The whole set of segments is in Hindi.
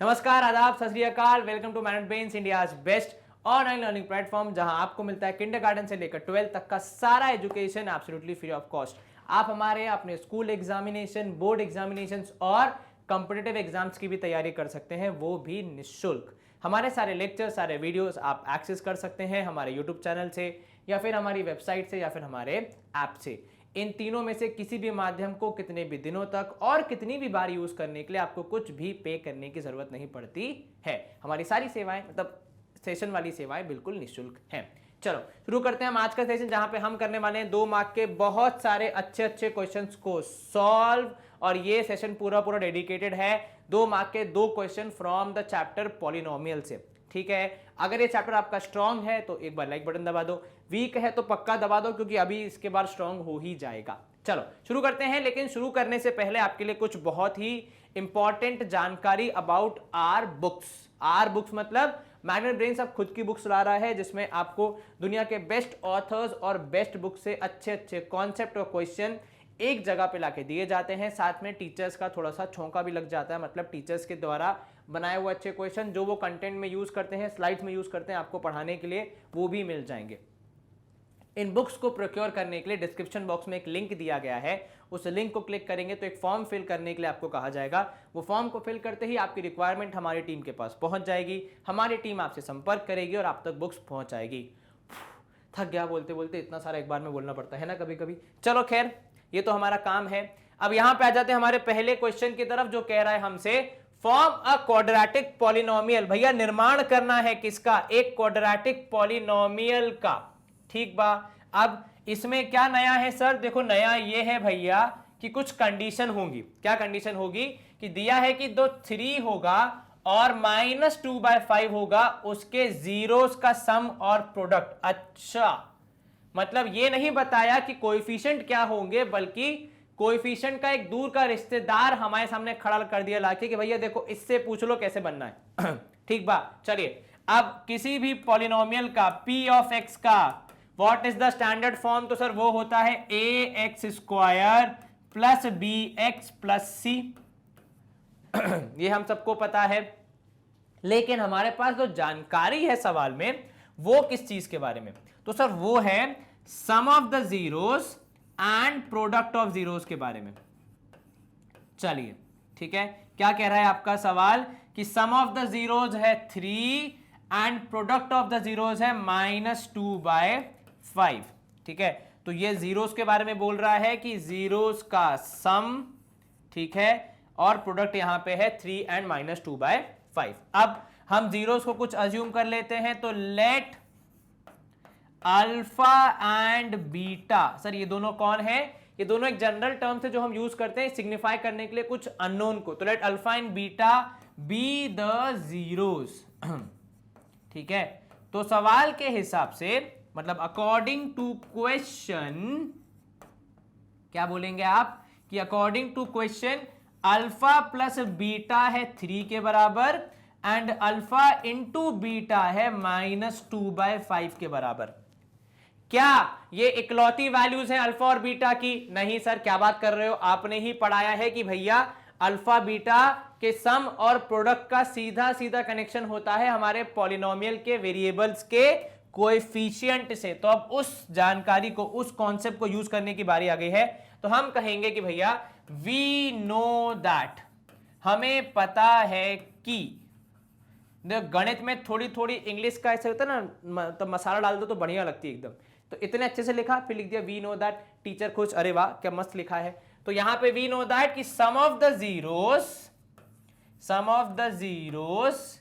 नमस्कार, आदाब, सत श्री अकाल। Welcome to management India's best online learning platform, जहां आपको मिलता है किंडरगार्टन से लेकर 12th तक का सारा education absolutely free of cost. आप हमारे अपने स्कूल एग्जामिनेशन, बोर्ड एग्जामिनेशंस और कॉम्पिटिटिव एग्जाम्स की भी तैयारी कर सकते हैं, वो भी निःशुल्क। हमारे सारे लेक्चर, सारे वीडियोस आप एक्सेस कर सकते हैं हमारे यूट्यूब चैनल से, या फिर हमारी वेबसाइट से, या फिर हमारे ऐप से। इन तीनों में से किसी भी माध्यम को कितने भी दिनों तक और कितनी भी बार यूज करने के लिए आपको कुछ भी पे करने की जरूरत नहीं पड़ती है। हमारी सारी सेवाएं, मतलब सेशन वाली सेवाएं, बिल्कुल निःशुल्क हैं। चलो शुरू करते हैं हम आज का सेशन, जहां पे हम करने वाले हैं 2 मार्क के बहुत सारे अच्छे अच्छे क्वेश्चंस को सॉल्व। और ये सेशन पूरा पूरा डेडिकेटेड है 2 मार्क के 2 question from the chapter polynomial से। ठीक है, अगर ये चैप्टर आपका स्ट्रांग है तो एक बार लाइक बटन दबा दो, वीक है तो पक्का दबा दो, क्योंकि अभी इसके बाद स्ट्रांग हो ही जाएगा। चलो शुरू करते हैं, लेकिन शुरू करने से पहले आपके लिए कुछ बहुत ही इंपॉर्टेंट जानकारी about our books. Our books मतलब मैग्नेट ब्रेन्स अब खुद की बुक्स ला रहा है, जिसमें आपको दुनिया के बेस्ट ऑथर्स और बेस्ट बुक से अच्छे अच्छे कॉन्सेप्ट और क्वेश्चन एक जगह पे लाके दिए जाते हैं। साथ में टीचर्स का थोड़ा सा छौंका भी लग जाता है, मतलब टीचर्स के द्वारा बनाए हुए अच्छे क्वेश्चन जो वो कंटेंट में यूज करते हैं, स्लाइड्स में यूज करते हैं आपको पढ़ाने के लिए, वो भी मिल जाएंगे। इन बुक्स को प्रोक्योर करने के लिए डिस्क्रिप्शन बॉक्स में एक लिंक दिया गया है, उस लिंक को क्लिक करेंगे तो एक फॉर्म फिल करने के लिए आपको कहा जाएगा। वो फॉर्म को फिल करते ही आपकी रिक्वायरमेंट हमारी टीम के पास पहुंच जाएगी, हमारी टीम आपसे संपर्क करेगी और आप तक बुक्स पहुंचाएगी। थक गया बोलते बोलते, इतना सारा एक बार में बोलना पड़ता है ना कभी कभी। चलो खैर, ये तो हमारा काम है। अब यहां पे आ जाते हैं हमारे पहले क्वेश्चन की तरफ, जो कह रहा है हमसे फॉर्म अ क्वाड्रेटिक पॉलिनोमियल। भैया निर्माण करना है किसका? एक क्वाड्रेटिक पॉलिनोमियल का। ठीक बा, अब इसमें क्या नया है सर? देखो नया ये है भैया कि कुछ कंडीशन होंगी। क्या कंडीशन होगी? कि दिया है कि दो 3 होगा और -2/5 होगा, उसके जीरोस का सम और प्रोडक्ट। अच्छा, मतलब ये नहीं बताया कि कोएफिशिएंट क्या होंगे, बल्कि कोएफिशिएंट का एक दूर का रिश्तेदार हमारे सामने खड़ा कर दिया लाके कि भैया देखो इससे पूछ लो कैसे बनना है। ठीक बा, चलिए अब किसी भी पॉलिनोमियल का p ऑफ x का what is the standard form? तो सर वो होता है ax² plus bx plus c। ये हम सबको पता है, लेकिन हमारे पास जो जानकारी है सवाल में वो किस चीज के बारे में? तो सर वो है sum of the zeros and product of zeros के बारे में। चलिए ठीक है, क्या कह रहा है आपका सवाल? कि सम ऑफ द जीरोस है 3 and product of the zeros है -2/5। ठीक है, तो ये जीरोस के बारे में बोल रहा है कि जीरोस का सम, ठीक है, और प्रोडक्ट यहां पे है 3 एंड -2/5। अब हम जीरोस को कुछ अज्यूम कर लेते हैं, तो let alpha and beta. Sir ये दोनों कौन है? ये दोनों एक जनरल टर्म से जो हम यूज करते हैं सिग्निफाई करने के लिए कुछ अननोन को। तो let alpha and beta be the zeros. ठीक है, तो सवाल के हिसाब से, मतलब अकॉर्डिंग टू क्वेश्चन, क्या बोलेंगे आप? कि according to question alpha plus beta है 3 के बराबर एंड अल्फा इंटू बीटा है -2/5 के बराबर। क्या ये इकलौती वैल्यूज हैं अल्फा और बीटा की? नहीं सर, क्या बात कर रहे हो? आपने ही पढ़ाया है कि भैया अल्फा बीटा के सम और प्रोडक्ट का सीधा सीधा कनेक्शन होता है हमारे पॉलिनोमियल के वेरिएबल्स के कोएफिशिएंट से। तो अब उस जानकारी को, उस कॉन्सेप्ट को यूज करने की बारी आ गई है। तो हम कहेंगे कि भैया वी नो दैट, हमें पता है कि, गणित में थोड़ी थोड़ी इंग्लिश का ऐसा होता है ना, तो मसाला डाल दो तो बढ़िया लगती है एकदम। तो इतने अच्छे से लिखा, फिर लिख दिया वी नो दैट, टीचर खुश, अरे वाह क्या मस्त लिखा है। तो यहां पे वी नो दैट कि सम ऑफ द जीरोस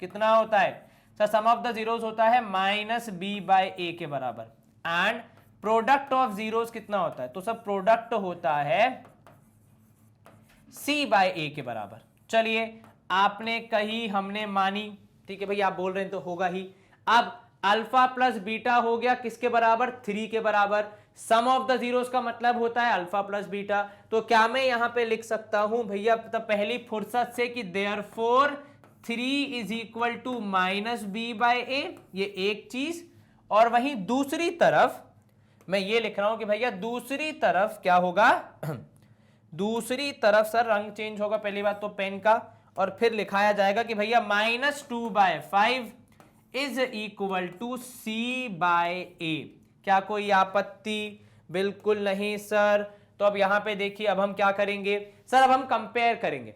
कितना होता है? Sir sum of the zeros होता है -b/a के बराबर, एंड प्रोडक्ट ऑफ जीरोस कितना होता है? तो सब प्रोडक्ट होता है c/a के बराबर। चलिए, आपने कही, हमने मानी, ठीक है भैया, आप बोल रहे हैं तो होगा ही। अब अल्फा प्लस बीटा हो गया किसके बराबर? 3 के बराबर। सम ऑफ द जीरोस का मतलब होता है अल्फा प्लस बीटा। तो क्या मैं यहां पे लिख सकता हूं भैया तब पहली फुर्सत से कि therefore 3 is equal to -b/a, ये एक चीज। और वहीं दूसरी तरफ मैं ये लिख रहा हूं कि भैया दूसरी तरफ क्या होगा? दूसरी तरफ सर रंग चेंज होगा पहली बात तो पेन का, और फिर लिखाया जाएगा कि भैया -2/5 is equal to C by A. क्या कोई आपत्ति? बिल्कुल नहीं सर। तो अब यहां पे देखिए, अब हम क्या करेंगे सर, अब हम कंपेयर करेंगे।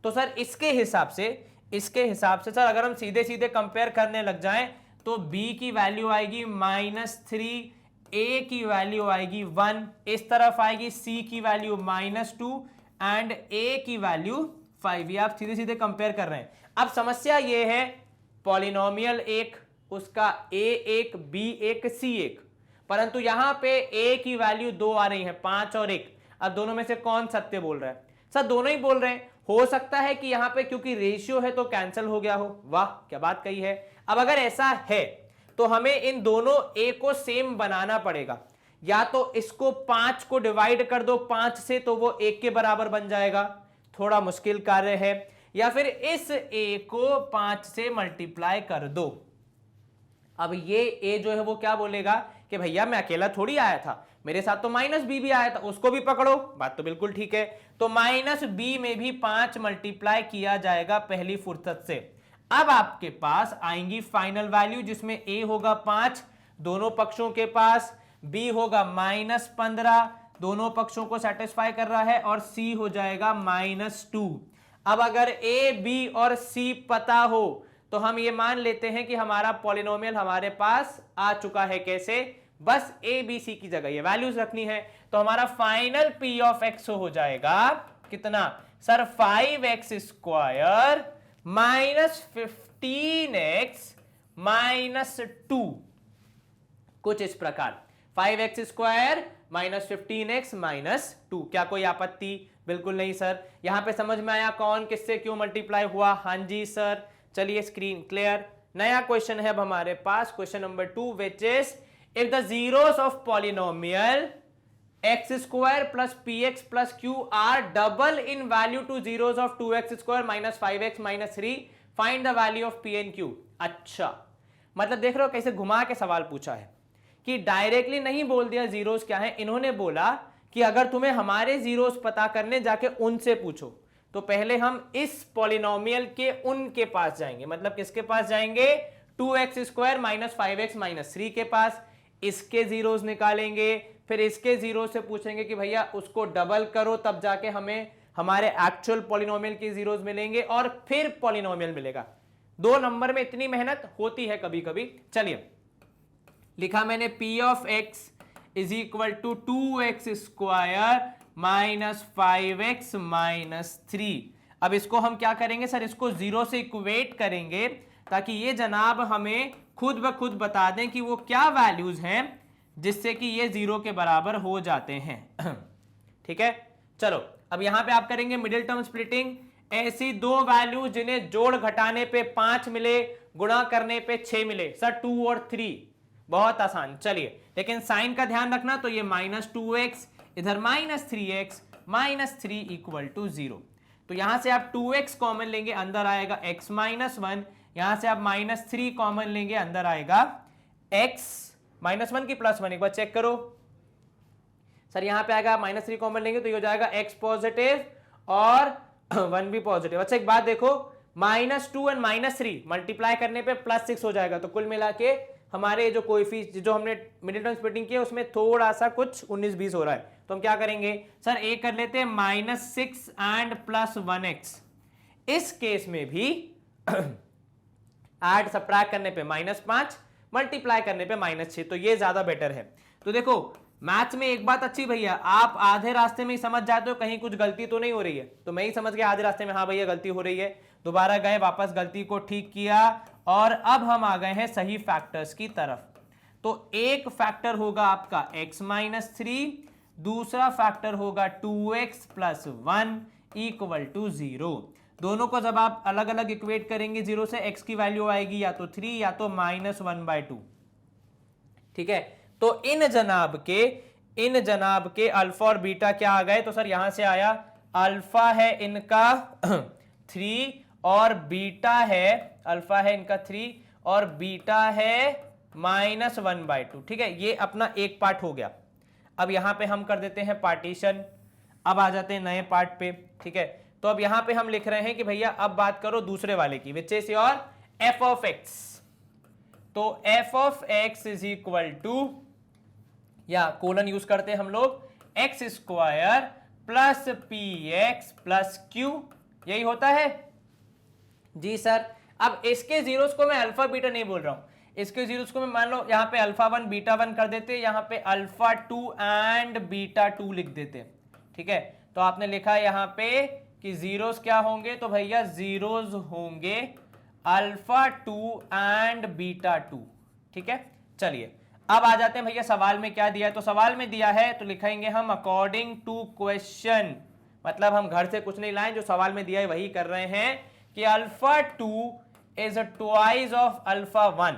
तो सर इसके हिसाब से सर अगर हम सीधे सीधे कंपेयर करने लग जाएं तो b की वैल्यू आएगी -3, a की वैल्यू आएगी 1, इस तरफ आएगी c की वैल्यू -2 एंड a की वैल्यू 5। ये आप सीधे सीधे कंपेयर कर रहे हैं। अब समस्या ये है, पॉलिनोमियल एक, उसका a1 b1 c1, परंतु यहां पे a की वैल्यू 2 आ रही है, 5 और 1। अब दोनों में से कौन सत्य बोल रहा है? सर दोनों ही बोल रहे हैं। हो सकता है कि यहां पे क्योंकि रेशियो है तो कैंसिल हो गया हो। वाह क्या बात कही है। अब अगर ऐसा है तो हमें इन दोनों a को सेम बनाना पड़ेगा। या तो इसको 5 को डिवाइड कर दो 5 से तो वो 1 के बराबर बन जाएगा, थोड़ा मुश्किल कार्य है, या फिर इस a को 5 से मल्टीप्लाई कर दो। अब ये a जो है वो क्या बोलेगा कि भैया मैं अकेला थोड़ी आया था, मेरे साथ तो -b भी आया था, उसको भी पकड़ो। बात तो बिल्कुल ठीक है। तो -b में भी 5 मल्टीप्लाई किया जाएगा पहली फुर्सत से। अब आपके पास आएंगी फाइनल वैल्यू जिसमें a होगा 5 दोनों पक्षों के पास, b होगा -15 दोनों पक्षों को सेटिस्फाई कर रहा है, और c हो जाएगा -2। अब अगर a b और c पता हो तो हम ये मान लेते हैं कि हमारा पॉलिनोमियल हमारे पास आ चुका है। कैसे? बस a b c की जगह ये वैल्यूज रखनी है। तो हमारा फाइनल p ऑफ x हो जाएगा कितना सर? 5x स्क्वायर -15x -2, कुछ इस प्रकार। 5x square -15x -2। क्या कोई आपत्ति? बिल्कुल नहीं सर। यहां पे समझ में आया कौन किससे क्यों मल्टीप्लाई हुआ? हाँ जी सर। चलिए स्क्रीन क्लियर। नया क्वेश्चन है अब हमारे पास, question number 2, which is if the zeros of polynomial x square plus px plus q are double in value to zeros of 2x square -5x -3, find the value of p and q। अच्छा, मतलब देख रहे हो कैसे घुमा के सवाल पूछा है कि डायरेक्टली नहीं बोल दिया जीरोस क्या है, इन्होंने बोला कि अगर तुम्हें हमारे जीरोस पता करने जाके उनसे पूछो तो पहले हम इस पॉलिनोमियल के उनके पास जाएंगे। मतलब किसके पास जाएंगे? 2x स्क्वायर -5x -3 के पास, इसके जीरोस निकालेंगे, फिर इसके जीरो से पूछेंगे कि भैया उसको डबल करो, तब जाके हमें हमारे एक्चुअल पॉलिनोमियल के जीरोस मिलेंगे और फिर पॉलिनोमियल मिलेगा। 2 नंबर में इतनी मेहनत होती है कभी कभी। चलिए लिखा मैंने p of x is equal to 2x square -5x -3। अब इसको हम क्या करेंगे सर? इसको जीरो से इक्वेट करेंगे ताकि ये जनाब हमें खुद ब खुद बता दें कि वो क्या वैल्यूज हैं जिससे कि ये जीरो के बराबर हो जाते हैं। ठीक है, चलो अब यहां पे आप करेंगे मिडिल टर्म स्प्लिटिंग। ऐसी 2 वैल्यूज जिन्हें जोड़ घटाने पे 5 मिले, गुणा करने पे 6 मिले। सर 2 और 3, बहुत आसान। चलिए लेकिन साइन का ध्यान रखना, तो ये -2x इधर -3x -3 इक्वल टू 0। तो यहां से आप 2x कॉमन लेंगे, अंदर आएगा x -1। यहां से आप -3 कॉमन लेंगे, अंदर आएगा x -1 की +1। एक बार चेक करो सर, यहां पे आएगा -3 कॉमन लेंगे तो ये हो जाएगा x पॉजिटिव और 1 भी पॉजिटिव। अच्छा एक बात देखो, -2 एंड -3 मल्टीप्लाई करने पे +6 हो जाएगा। तो कुल मिला के हमारे जो कोएफिशिएंट जो हमने मिडिल टर्म स्प्लिटिंग किया उसमें थोड़ा सा कुछ 19-20 हो रहा है। तो हम क्या करेंगे सर? a कर लेते हैं -6 एंड +1x। इस केस में भी ऐड सब्ट्रैक्ट करने पे -5, मल्टीप्लाई करने पे -6, तो ये ज्यादा बेटर है। तो देखो मैथ्स में एक बात अच्छी भैया, आप आधे रास्ते में ही समझ जाते हो कहीं कुछ गलती तो नहीं हो रही है। तो मैं ही समझ गया आधे रास्ते में, हाँ भैया गलती हो रही है, दोबारा गए वापस गलती को ठीक किया और अब हम आ गए हैं सही फैक्टर्स की तरफ। तो एक फैक्टर होगा आपका x -3, दूसरा फैक्टर होगा 2x + 1 इक्वल टू 0। दोनों को जब आप अलग अलग इक्वेट करेंगे जीरो से, x की वैल्यू आएगी या तो 3 या तो -1/2। ठीक है, तो इन जनाब के अल्फा और बीटा क्या आ गए? तो सर यहां से आया अल्फा है इनका 3 और बीटा है, अल्फा है इनका 3 और बीटा है -1/2। ठीक है, ये अपना एक पार्ट हो गया। अब यहां पे हम कर देते हैं पार्टीशन। अब आ जाते हैं नए पार्ट पे। ठीक है, तो अब यहां पे हम लिख रहे हैं कि भैया अब बात करो दूसरे वाले की, which is your F of X. तो F of X is equal to, या कोलन यूज करते हैं हम लोग, X square plus P X plus Q, यही होता है जी सर। अब इसके जीरोस को मैं अल्फा बीटा नहीं बोल रहा हूं, इसके जीरोस को मैं मान लो यहां पे अल्फा 1 बीटा 1 कर देते, यहां पे अल्फा 2 एंड बीटा 2 लिख देते, ठीक है। तो आपने लिखा यहां पे कि जीरोस क्या होंगे, तो भैया जीरोस होंगे अल्फा 2 एंड बीटा 2, ठीक है। चलिए अब आ जाते हैं भैया सवाल में क्या दिया है। तो सवाल में दिया है तो लिखेंगे हम अकॉर्डिंग टू क्वेश्चन, मतलब हम घर से कुछ नहीं लाए, जो सवाल में दिया है वही कर रहे हैं कि alpha 2 is twice of alpha 1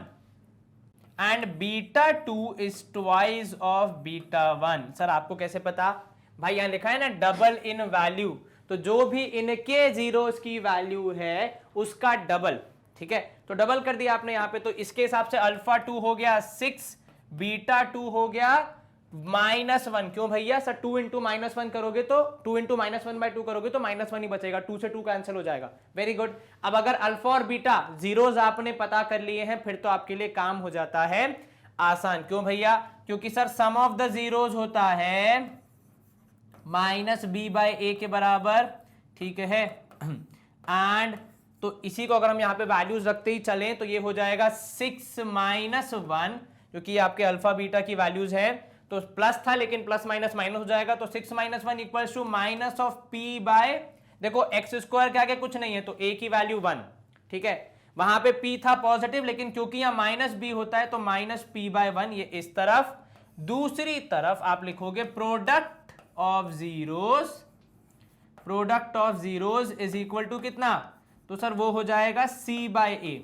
and beta 2 is twice of beta 1। Sir आपको कैसे पता? भाई यहां लिखा है ना डबल इन वैल्यू, तो जो भी इनके जीरोस की वैल्यू है उसका डबल, ठीक है। तो डबल कर दिया आपने यहां पे, तो इसके हिसाब से अल्फा 2 हो गया 6, बीटा 2 हो गया -1। क्यों भैया? सर 2 इंटू -1 करोगे तो 2 इंटू -1/2 करोगे तो -1 ही बचेगा, 2 से 2 कैंसिल हो जाएगा। Very good. अब अगर अल्फा और बीटा जीरोस आपने पता कर लिए हैं फिर तो आपके लिए काम हो जाता है आसान। क्यों भैया? क्योंकि sir sum of the zeros होता है -b/a के बराबर, ठीक है। एंड तो इसी को अगर हम यहां पे वैल्यूज रखते ही चलें तो ये हो जाएगा 6 - 1, जो कि आपके अल्फा बीटा की वैल्यूज है। तो प्लस था लेकिन प्लस माइनस माइनस हो जाएगा, तो 6 - 1 equals to minus of p by, देखो एक्स स्क्वायर के आगे कुछ नहीं है तो a की वैल्यू 1, ठीक है। वहां पे p था पॉजिटिव, लेकिन क्योंकि यहां -b होता है तो -p/1, ये इस तरफ। दूसरी तरफ आप लिखोगे product of zeros is equal to कितना? तो सर वो हो जाएगा c/a,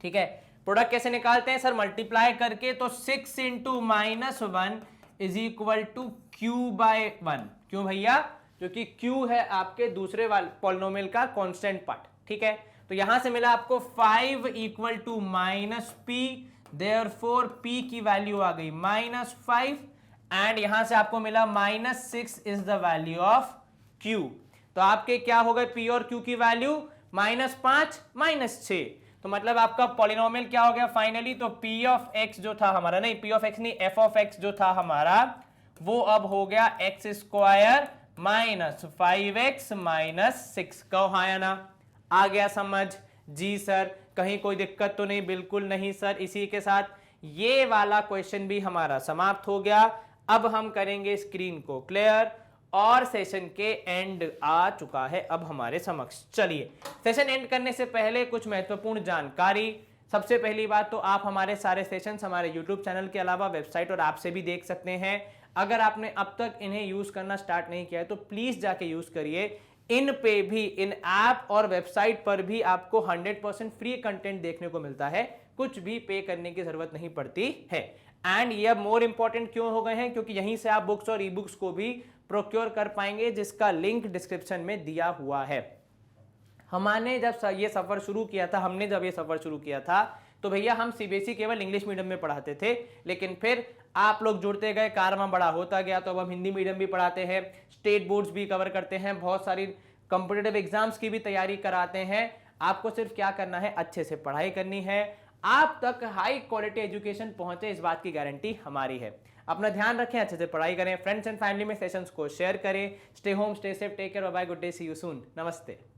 ठीक है। प्रोडक्ट कैसे निकालते हैं सर? मल्टीप्लाई करके, तो 6 into -1 is equal to q/1। क्यों भैया? क्योंकि q है आपके दूसरे वाले पॉलिनोमियल का कांस्टेंट पार्ट, ठीक है। तो यहां से मिला आपको 5 equal to -p, therefore p की वैल्यू आ गई -5, एंड यहां से आपको मिला -6 is the value of q। तो आपके क्या हो गए p और q की वैल्यू? -5 -6, तो मतलब आपका पॉलिनोमियल क्या हो गया फाइनली? तो p ऑफ x जो था हमारा, नहीं p ऑफ x नहीं, f ऑफ x जो था हमारा, वो अब हो गया x स्क्वायर -5x -6। कहो हाँ या ना? आ गया समझ? जी सर। कहीं कोई दिक्कत तो नहीं? बिल्कुल नहीं सर। इसी के साथ ये वाला क्वेश्चन भी हमारा समाप्त हो गया। अब हम करेंगे स्क्रीन को क्लियर, और सेशन के एंड आ चुका है अब हमारे समक्ष। चलिए सेशन एंड करने से पहले कुछ महत्वपूर्ण जानकारी। सबसे पहली बात तो आप हमारे सारे सेशंस हमारे YouTube चैनल के अलावा वेबसाइट और ऐप से भी देख सकते हैं। अगर आपने अब तक इन्हें यूज करना स्टार्ट नहीं किया है तो प्लीज जाके यूज करिए। इन पे भी, इन ऐप और वेबसाइट पर भी आपको 100% फ्री कंटेंट देखने को मिलता है, कुछ भी पे करने की जरूरत नहीं पड़ती है। एंड ये मोर इंपॉर्टेंट क्यों हो गए हैं? क्योंकि यहीं से आप बुक्स और ई बुक्स को भी प्रोक्योर कर पाएंगे, जिसका लिंक डिस्क्रिप्शन में दिया हुआ है। हमने जब ये सफर शुरू किया था तो भैया हम सीबीएसई केवल इंग्लिश मीडियम में पढ़ाते थे, लेकिन फिर आप लोग जुड़ते गए, कारवां बड़ा होता गया, तो अब हम हिंदी मीडियम भी पढ़ाते हैं, स्टेट बोर्ड्स भी कवर करते हैं, बहुत सारी कॉम्पिटिटिव एग्जाम्स की भी तैयारी कराते हैं। आपको सिर्फ क्या करना है? अच्छे से पढ़ाई करनी है, आप तक हाई क्वालिटी एजुकेशन पहुंचे, इस बात की गारंटी हमारी है। अपना ध्यान रखें, अच्छे से पढ़ाई करें, फ्रेंड्स एंड फैमिली में सेशंस को शेयर करें। Stay home, stay safe, take care, bye bye, good day, see you soon, नमस्ते।